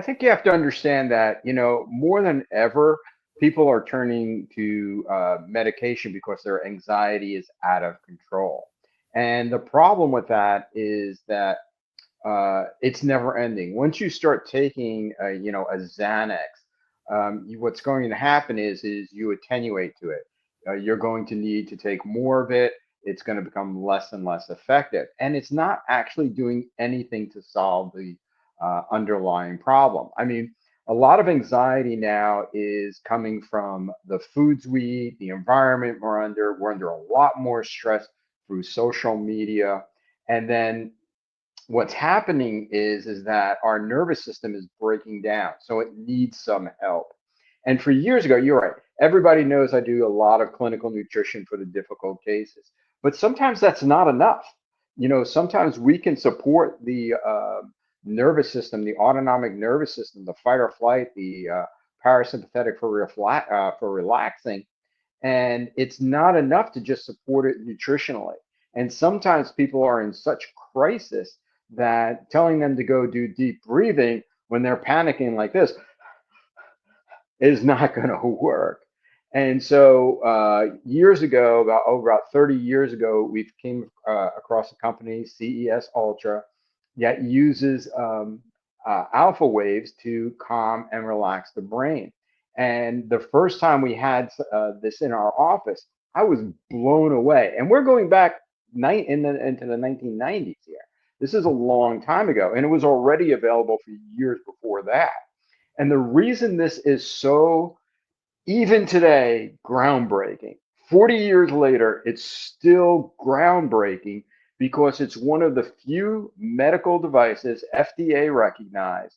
I think you have to understand that, more than ever, people are turning to medication because their anxiety is out of control. And the problem with that is that it's never ending. Once you start taking, a Xanax, what's going to happen is you attenuate to it. You're going to need to take more of it. It's going to become less and less effective, and it's not actually doing anything to solve the underlying problem. I mean, a lot of anxiety now is coming from the foods we eat, the environment we're under. We're under a lot more stress through social media, and then what's happening is that our nervous system is breaking down, so it needs some help. And for years ago, you're right, everybody knows I do a lot of clinical nutrition for the difficult cases, but sometimes that's not enough. Sometimes we can support the nervous system, the autonomic nervous system, the fight or flight, the parasympathetic for relaxing, and it's not enough to just support it nutritionally. And sometimes people are in such crisis that telling them to go do deep breathing when they're panicking like this is not going to work. And so years ago, about 30 years ago, we came across a company, CES Ultra, that uses alpha waves to calm and relax the brain. And the first time we had this in our office, I was blown away. And we're going back into the 1990s here. This is a long time ago, and it was already available for years before that. And the reason this is so, even today, groundbreaking, 40 years later, it's still groundbreaking because it's one of the few medical devices FDA recognized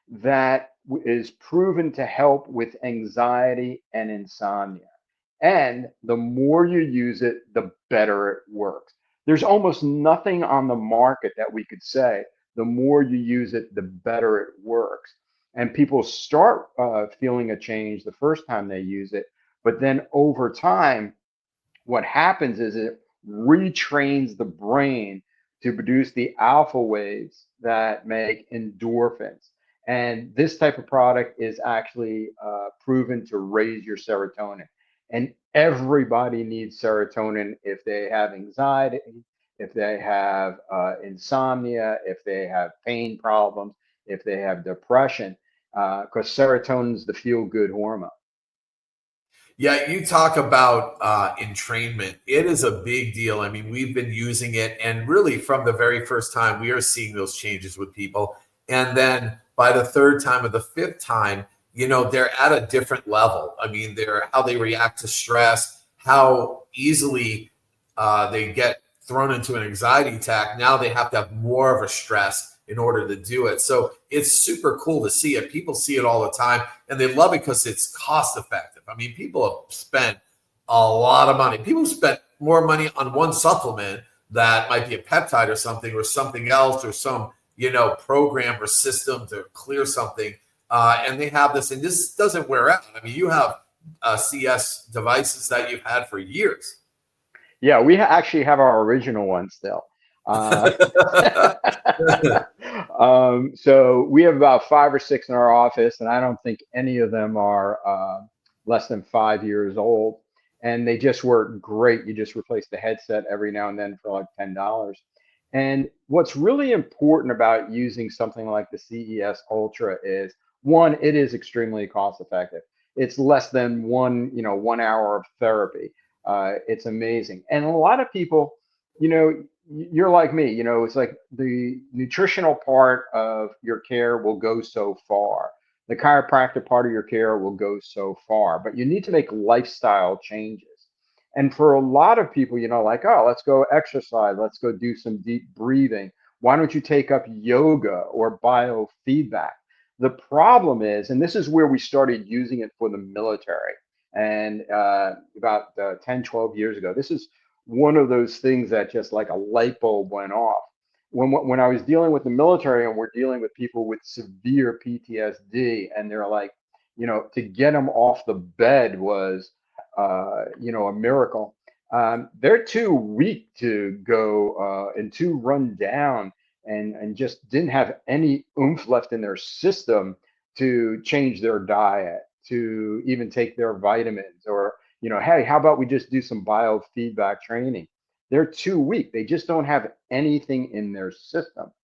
that is proven to help with anxiety and insomnia. And the more you use it, the better it works. There's almost nothing on the market that we could say the more you use it, the better it works. And people start feeling a change the first time they use it. But then over time, what happens is it retrains the brain to produce the alpha waves that make endorphins. And this type of product is actually proven to raise your serotonin. And everybody needs serotonin if they have anxiety, if they have insomnia, if they have pain problems, if they have depression, because serotonin is the feel good hormone. Yeah, you talk about entrainment. It is a big deal. I mean, we've been using it, and really from the very first time, we are seeing those changes with people. And then by the third time or the fifth time, they're at a different level. I mean, they're how they react to stress, how easily they get thrown into an anxiety attack. Now they have to have more of a stress in order to do it. So it's super cool to see it. People see it all the time, and they love it because it's cost effective. I mean, people have spent a lot of money. People spent more money on one supplement that might be a peptide or something else, or some, program or system to clear something. And they have this, and this doesn't wear out. I mean, you have CS devices that you've had for years. Yeah, we actually have our original one still. Uh, so we have about five or six in our office, and I don't think any of them are less than 5 years old. And they just work great. You just replace the headset every now and then for like $10. And what's really important about using something like the CES Ultra is one, it is extremely cost effective. It's less than 1 hour of therapy. It's amazing. And a lot of people, you're like me, it's like the nutritional part of your care will go so far. The chiropractic part of your care will go so far, but you need to make lifestyle changes. And for a lot of people, like, oh, let's go exercise, let's go do some deep breathing. Why don't you take up yoga or biofeedback? The problem is, and this is where we started using it for the military, and about 10, 12 years ago, this is one of those things that just like a light bulb went off. When I was dealing with the military and we're dealing with people with severe PTSD, and they're like, to get them off the bed was, a miracle. They're too weak to go and too run down and just didn't have any oomph left in their system to change their diet, to even take their vitamins, or, hey, how about we just do some biofeedback training? They're too weak. They just don't have anything in their system.